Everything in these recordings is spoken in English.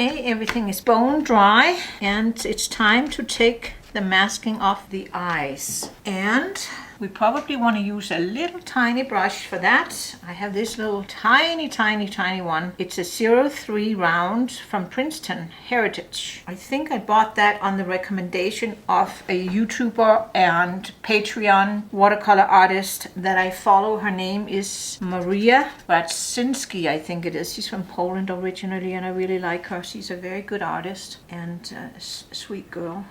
Okay, everything is bone dry and it's time to take the masking off the eyes. And we probably want to use a little tiny brush for that. I have this little tiny one. It's a 03 round from Princeton Heritage. I think I bought that on the recommendation of a YouTuber and Patreon watercolor artist that I follow. Her name is Maria Brzezinski, I think it is. She's from Poland originally and I really like her. She's a very good artist and a sweet girl,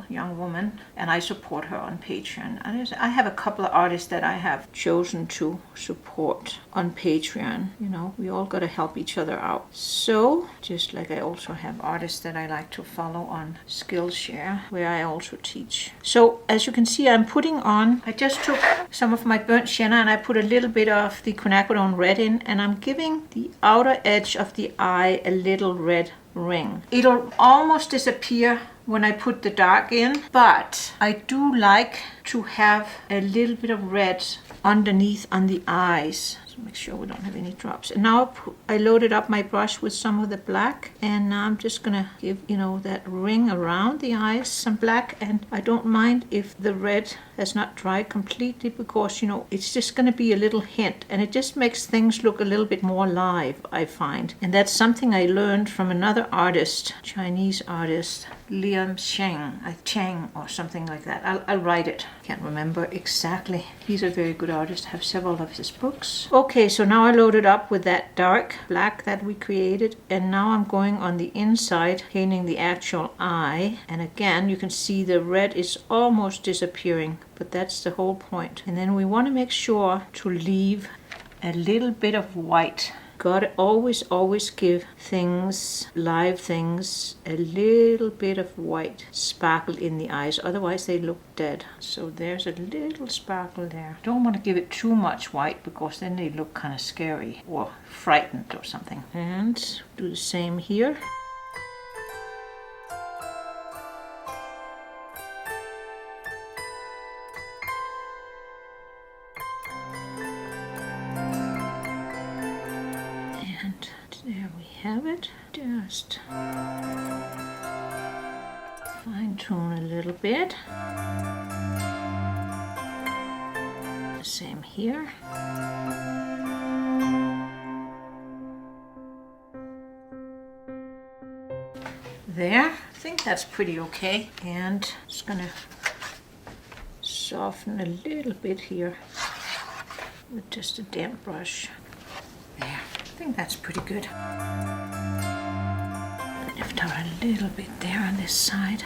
young woman, and I support her on Patreon. And I have a couple of artists that I have chosen to support on Patreon. You know, we all got to help each other out. So just like I also have artists that I like to follow on Skillshare, where I also teach. So as you can see, I'm putting on, I just took some of my burnt sienna and I put a little bit of the quinacridone red in, and I'm giving the outer edge of the eye a little red ring. It'll almost disappear when I put the dark in, but I do like to have a little bit of red underneath on the eyes. So make sure we don't have any drops. And now I loaded up my brush with some of the black, and now I'm just gonna give, you know, that ring around the eyes some black. And I don't mind if the red has not dried completely, because, you know, it's just gonna be a little hint, and it just makes things look a little bit more live, I find. And that's something I learned from another artist, Chinese artist, Liam Chang or something like that. I'll write it. Can't remember exactly. He's a very good artist. I have several of his books. Okay, so now I loaded up with that dark black that we created, and now I'm going on the inside, painting the actual eye. And again, you can see the red is almost disappearing, but that's the whole point. And then we want to make sure to leave a little bit of white. Gotta always give things, live things, a little bit of white sparkle in the eyes, otherwise they look dead. So there's a little sparkle there. Don't want to give it too much white, because then they look kind of scary or frightened or something. And do the same here. There we have it. Just fine tune a little bit. The same here. There. I think that's pretty okay. And just gonna soften a little bit here with just a damp brush. There. I think that's pretty good. Lift out a little bit there on this side.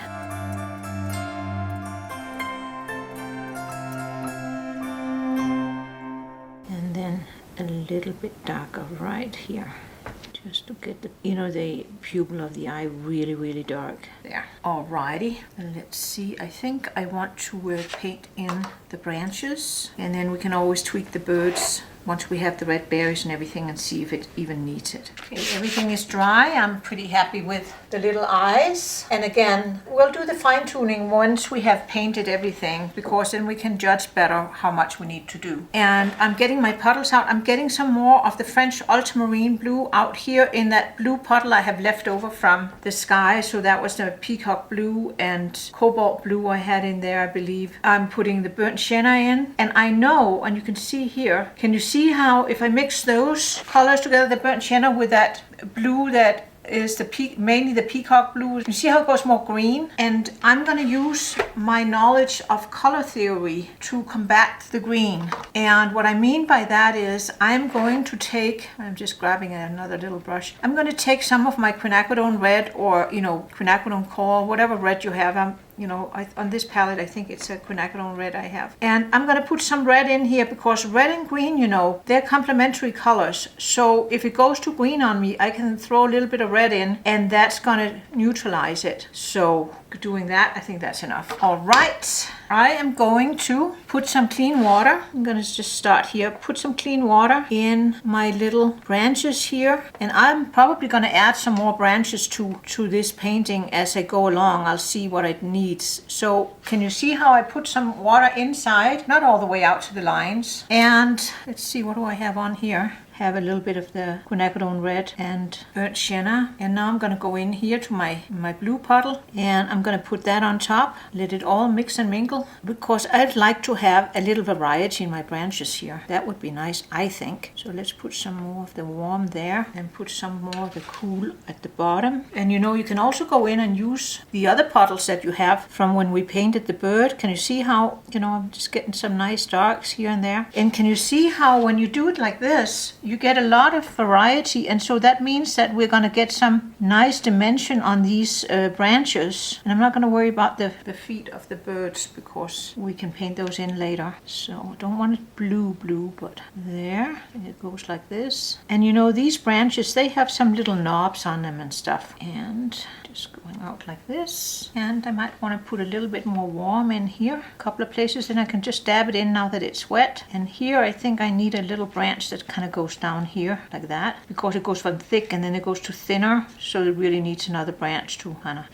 And then a little bit darker right here. Just to get the, you know, the pupil of the eye really dark. There. Alrighty. And let's see. I think I want to paint in the branches, and then we can always tweak the birds once we have the red berries and everything, and see if it even needs it. Okay, everything is dry. I'm pretty happy with the little eyes. And again, we'll do the fine tuning once we have painted everything, because then we can judge better how much we need to do. And I'm getting my puddles out. I'm getting some more of the French ultramarine blue out here in that blue puddle I have left over from the sky. So that was the peacock blue and cobalt blue I had in there, I believe. I'm putting the burnt sienna in, and I know, and you can see here, can you see how if I mix those colors together, the burnt sienna with that blue that is mainly the peacock blue, you see how it goes more green? And I'm going to use my knowledge of color theory to combat the green. And what I mean by that is I'm going to take, I'm just grabbing another little brush, I'm going to take some of my quinacridone red, or, you know, quinacridone coral, whatever red you have. You know, on this palette, I think it's a quinacridone red I have. And I'm going to put some red in here, because red and green, you know, they're complementary colors. So if it goes too green on me, I can throw a little bit of red in, and that's going to neutralize it. So doing that, I think that's enough. All right. I am going to put some clean water. I'm going to just start here. Put some clean water in my little branches here. And I'm probably going to add some more branches to this painting as I go along. I'll see what it needs. So can you see how I put some water inside? Not all the way out to the lines. And let's see, what do I have on here? have a little bit of the quinacridone red and burnt sienna. And now I'm going to go in here to my blue puddle, and I'm going to put that on top, let it all mix and mingle, because I'd like to have a little variety in my branches here. That would be nice, I think. So let's put some more of the warm there and put some more of the cool at the bottom. And you know, you can also go in and use the other puddles that you have from when we painted the bird. Can you see how, you know, I'm just getting some nice darks here and there. And can you see how when you do it like this, you get a lot of variety, and so that means that we're going to get some nice dimension on these branches. And I'm not going to worry about the feet of the birds because we can paint those in later. So I don't want it blue, but there, and it goes like this. And you know, these branches, they have some little knobs on them and stuff. And just going out like this. And I might want to put a little bit more warm in here, a couple of places, and I can just dab it in now that it's wet. And here I think I need a little branch that kind of goes down here like that, because it goes from thick and then it goes to thinner, so it really needs another branch to kind of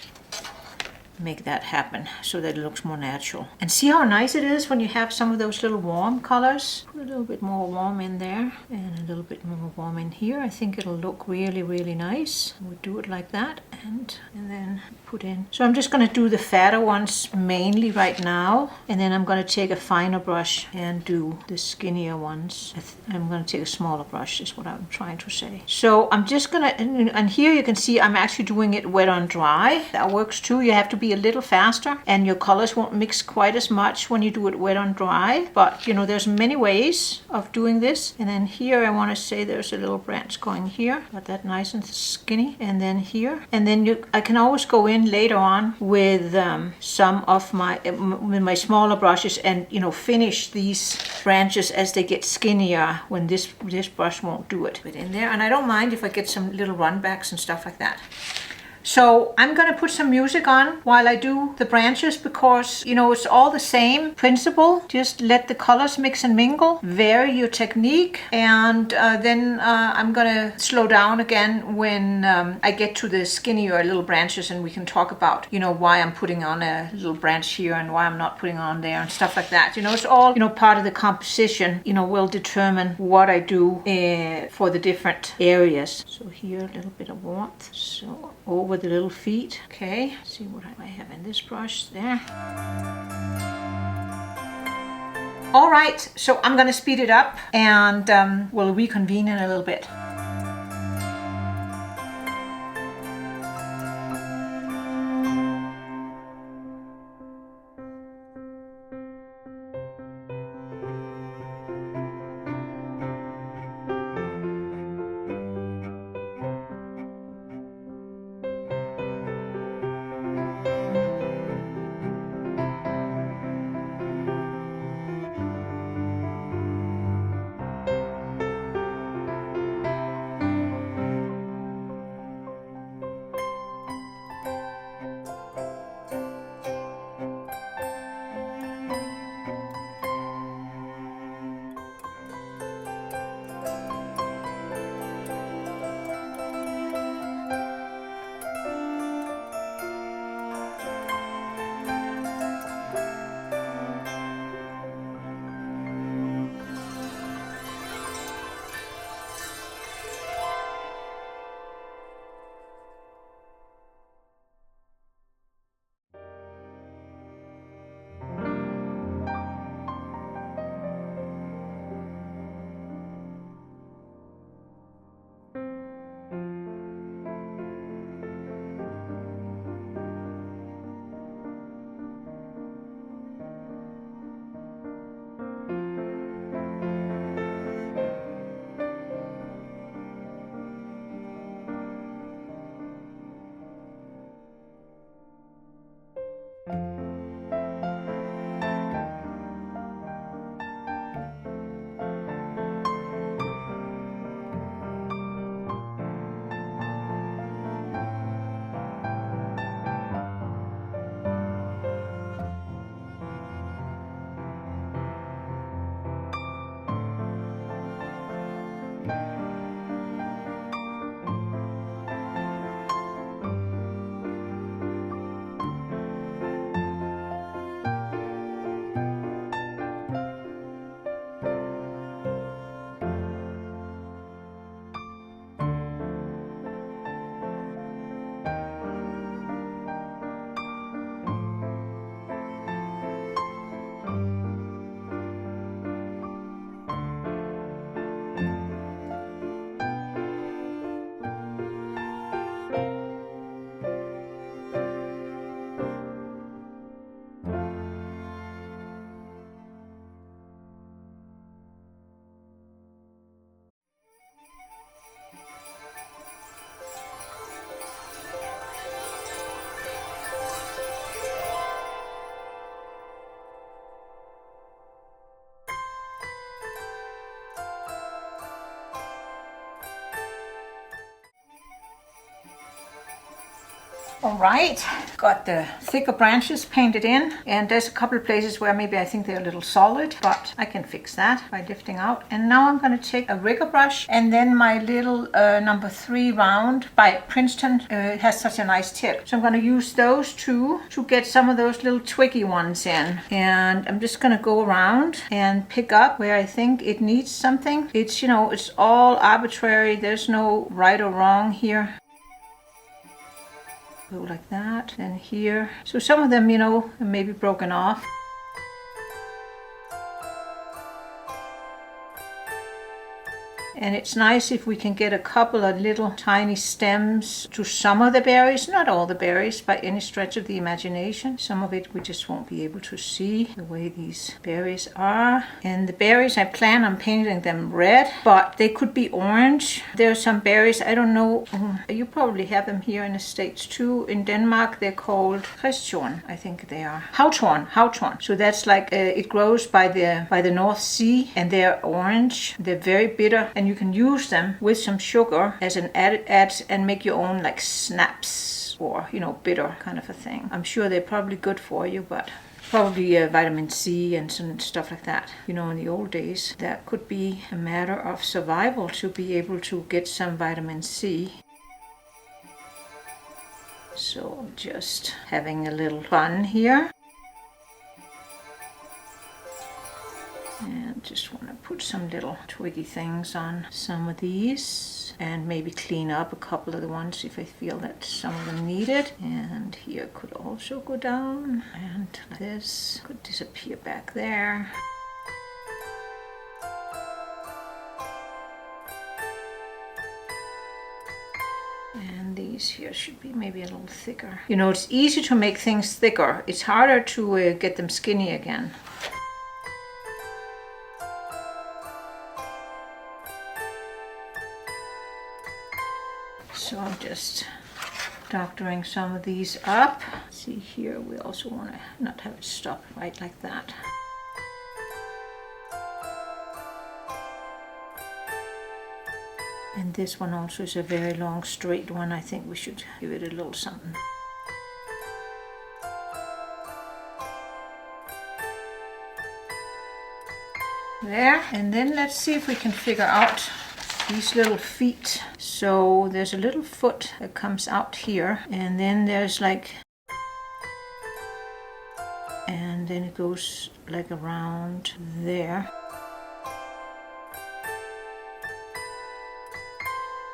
make that happen so that it looks more natural. And see how nice it is when you have some of those little warm colors. Put a little bit more warm in there and a little bit more warm in here. I think it'll look really, really nice. We'll do it like that and then put in. So I'm just going to do the fatter ones mainly right now, and then I'm going to take a finer brush and do the skinnier ones. I'm going to take a smaller brush is what I'm trying to say. So I'm just going to, and here you can see I'm actually doing it wet on dry. That works too. You have to be a little faster and your colors won't mix quite as much when you do it wet on dry, but you know, there's many ways of doing this. And then here I want to say there's a little branch going here, got that nice and skinny, and then here, and then I can always go in later on with some of my smaller brushes and, you know, finish these branches as they get skinnier when this brush won't do it. Put in there, and I don't mind if I get some little runbacks and stuff like that. So I'm going to put some music on while I do the branches, because, you know, it's all the same principle. Just let the colors mix and mingle, vary your technique, and then I'm going to slow down again when I get to the skinnier little branches, and we can talk about, you know, why I'm putting on a little branch here and why I'm not putting on there and stuff like that. You know, it's all, you know, part of the composition, you know, will determine what I do for the different areas. So here, a little bit of warmth. So over the little feet. Okay, see what I have in this brush there. All right, so I'm going to speed it up and we'll reconvene in a little bit. All right, got the thicker branches painted in, and there's a couple of places where maybe I think they're a little solid, but I can fix that by lifting out. And now I'm going to take a rigger brush, and then my little number 3 round by Princeton. It has such a nice tip, so I'm going to use those two to get some of those little twiggy ones in. And I'm just going to go around and pick up where I think it needs something. It's, you know, it's all arbitrary. There's no right or wrong here. Go like that, and here. So some of them, you know, may be broken off. And it's nice if we can get a couple of little tiny stems to some of the berries, not all the berries by any stretch of the imagination. Some of it we just won't be able to see the way these berries are. And the berries, I plan on painting them red, but they could be orange. There are some berries, I don't know, you probably have them here in the States too. In Denmark they're called Christian, I think they are. Havtorn. So that's like, it grows by the North Sea, and they're orange. They're very bitter, and you can use them with some sugar as an add and make your own like snaps, or, you know, bitter kind of a thing. I'm sure they're probably good for you, but probably vitamin C and some stuff like that. You know, in the old days, that could be a matter of survival to be able to get some vitamin C. So I'm just having a little fun here. And just want to put some little twiggy things on some of these, and maybe clean up a couple of the ones if I feel that some of them need it. And here could also go down, and this could disappear back there. And these here should be maybe a little thicker. You know, it's easy to make things thicker. It's harder to get them skinny again. So I'm just doctoring some of these up. See here, we also want to not have it stop right like that. And this one also is a very long straight one. I think we should give it a little something. There, and then let's see if we can figure out these little feet. So there's a little foot that comes out here, and then there's like, and then it goes like around there,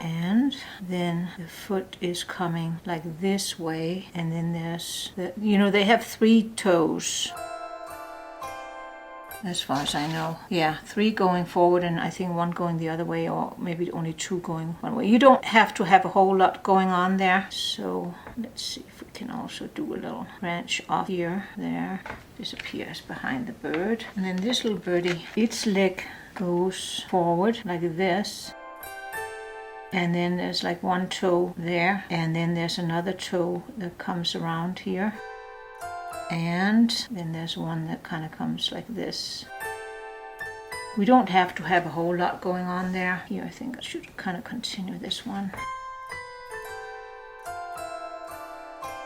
and then the foot is coming like this way, and then there's the, you know, they have 3 toes. As far as I know. Yeah, 3 going forward, and I think 1 going the other way, or maybe only 2 going one way. You don't have to have a whole lot going on there. So let's see if we can also do a little branch off here. There, disappears behind the bird. And then this little birdie, its leg goes forward like this. And then there's like 1 toe there, and then there's another toe that comes around here. And then there's one that kind of comes like this. We don't have to have a whole lot going on there. Here, I think I should kind of continue this one.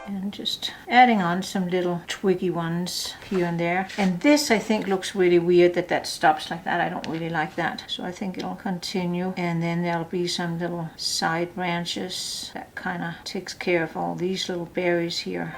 And just adding on some little twiggy ones here and there. And this, I think, looks really weird that stops like that. I don't really like that. So I think it'll continue. And then there'll be some little side branches that kind of takes care of all these little berries here.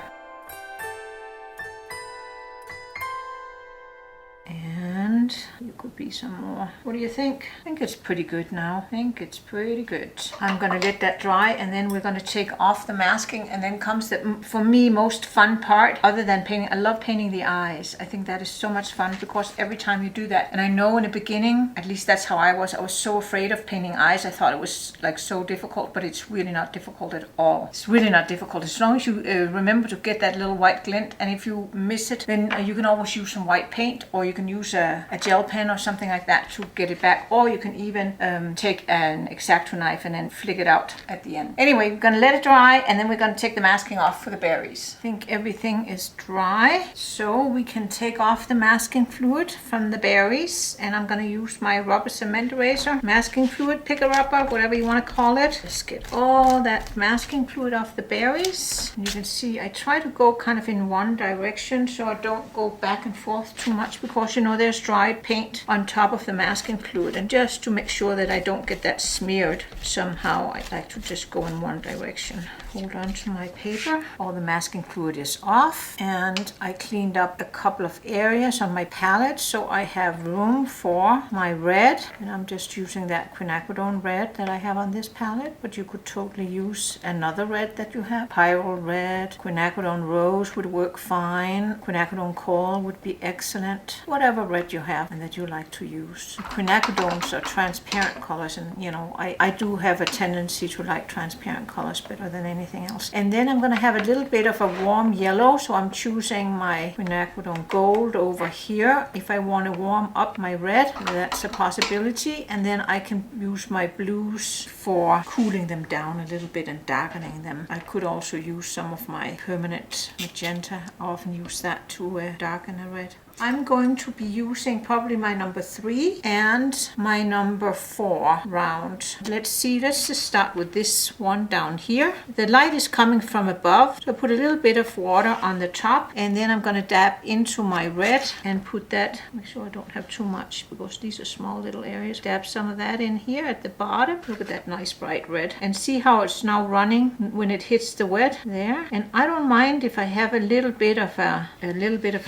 And you could be some more. What do you think? I think it's pretty good now. I think it's pretty good. I'm gonna let that dry, and then we're gonna take off the masking, and then comes the, for me, most fun part, other than painting. I love painting the eyes. I think that is so much fun, because every time you do that, and I know in the beginning, at least that's how I was so afraid of painting eyes. I thought it was like so difficult, but it's really not difficult at all. It's really not difficult, as long as you remember to get that little white glint, and if you miss it, then you can always use some white paint, or you can use a gel pen or something like that to get it back, or you can even take an X-Acto knife and then flick it out at the end. Anyway, we're gonna let it dry, and then we're gonna take the masking off for the berries. I think everything is dry, so we can take off the masking fluid from the berries, and I'm gonna use my rubber cement eraser, masking fluid, picker upper, whatever you want to call it. Just get all that masking fluid off the berries. And you can see I try to go kind of in one direction so I don't go back and forth too much, because you know there's dried paint on top of the masking fluid, and just to make sure that I don't get that smeared somehow, I like to just go in one direction. Hold on to my paper. All the masking fluid is off, and I cleaned up a couple of areas on my palette so I have room for my red, and I'm just using that quinacridone red that I have on this palette, but you could totally use another red that you have. Pyrrole red, quinacridone rose would work fine, quinacridone coral would be excellent, whatever red you have and that you like to use. Quinacridones are transparent colors, and you know I do have a tendency to like transparent colors better than anything else. And then I'm going to have a little bit of a warm yellow, so I'm choosing my quinacridone gold over here. If I want to warm up my red, that's a possibility, and then I can use my blues for cooling them down a little bit and darkening them. I could also use some of my permanent magenta. I often use that to darken a red. I'm going to be using probably my number 3 and my number 4 round. Let's see, let's just start with this one down here. The light is coming from above, so I put a little bit of water on the top, and then I'm going to dab into my red and put that, make sure I don't have too much because these are small little areas. Dab some of that in here at the bottom. Look at that nice bright red, and see how it's now running when it hits the wet there. And I don't mind if I have a little bit of a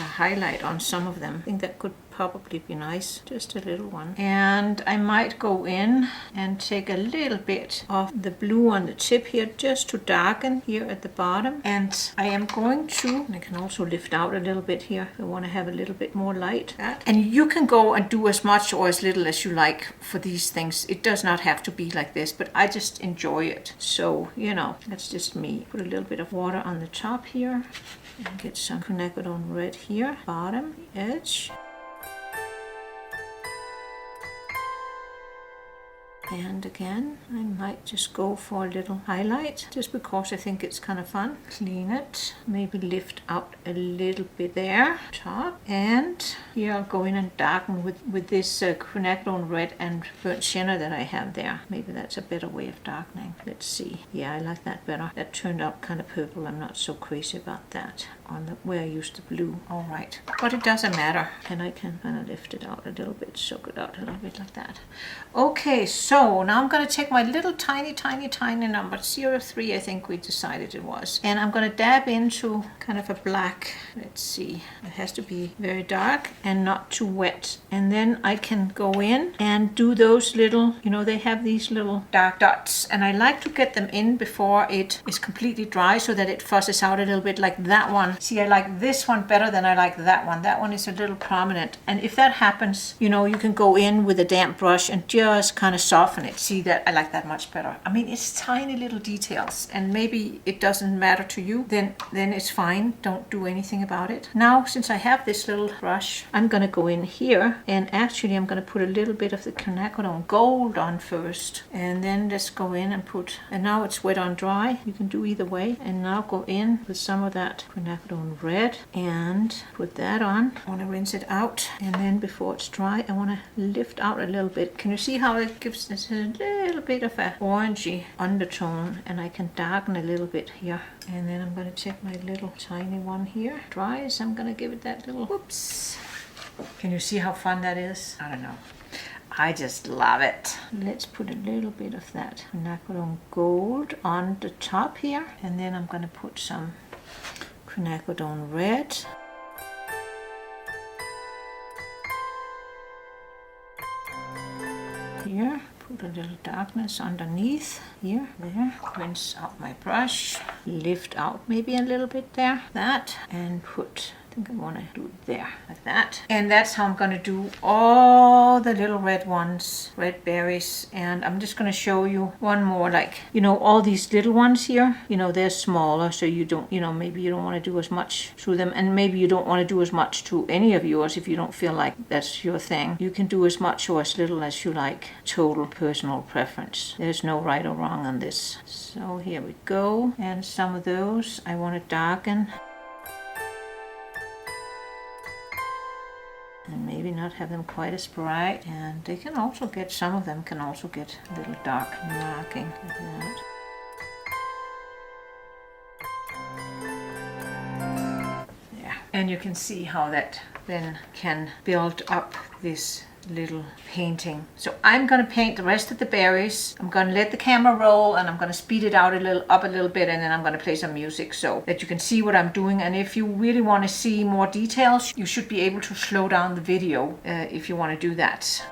highlight on some of them. I think that could probably be nice, just a little one. And I might go in and take a little bit of the blue on the tip here just to darken here at the bottom. And I am going to, I can also lift out a little bit here if I want to have a little bit more light. And you can go and do as much or as little as you like for these things. It does not have to be like this, but I just enjoy it. So, you know, that's just me. Put a little bit of water on the top here and get some quinacridone red here, bottom edge. And again, I might just go for a little highlight, just because I think it's kind of fun. Clean it, maybe lift out a little bit there, top. And here I'll go in and darken with this quinacridone red and burnt sienna that I have there. Maybe that's a better way of darkening. Let's see. Yeah, I like that better. That turned out kind of purple. I'm not so crazy about that on the where I used the blue. All right, but it doesn't matter. And I can kind of lift it out a little bit, soak it out a little bit like that. Okay, so now I'm going to take my little tiny number 03, I think we decided it was, and I'm going to dab into kind of a black. Let's see, it has to be very dark and not too wet, and then I can go in and do those little, you know, they have these little dark dots, and I like to get them in before it is completely dry so that it fuzzes out a little bit, like that one. See, I like this one better than I like that one. That one is a little prominent, and if that happens, you know, you can go in with a damp brush and just kind of soften it. See, that I like that much better. I mean, it's tiny little details, and maybe it doesn't matter to you, then it's fine. Don't do anything about it. Now, since I have this little brush, I'm gonna go in here, and actually I'm gonna put a little bit of the quinacridone gold on first, and then just go in and put, and now it's wet on dry, you can do either way, and now go in with some of that quinacridone red and put that on. I want to rinse it out, and then before it's dry I want to lift out a little bit. Can you see how it gives this a little bit of a orangey undertone, and I can darken a little bit here. And then I'm going to take my little tiny one here, dries. I'm going to give it that little whoops. Can you see how fun that is? I don't know. I just love it. Let's put a little bit of that quinacridone gold on the top here, and then I'm going to put some quinacridone red. Here, put a little darkness underneath, here, there. Rinse out my brush, lift out maybe a little bit there, that, and put think I want to do it there, like that. And that's how I'm going to do all the little red ones, red berries. And I'm just going to show you one more, like, you know, all these little ones here, you know, they're smaller, so you don't, you know, maybe you don't want to do as much to them, and maybe you don't want to do as much to any of yours if you don't feel like that's your thing. You can do as much or as little as you like, total personal preference. There's no right or wrong on this. So here we go, and some of those I want to darken. And maybe not have them quite as bright, and they can also get, some of them can also get a little dark marking like that. Yeah, and you can see how that then can build up this little painting. So I'm going to paint the rest of the berries. I'm going to let the camera roll, and I'm going to speed it out a little bit, and then I'm going to play some music so that you can see what I'm doing. And if you really want to see more details, you should be able to slow down the video if you want to do that.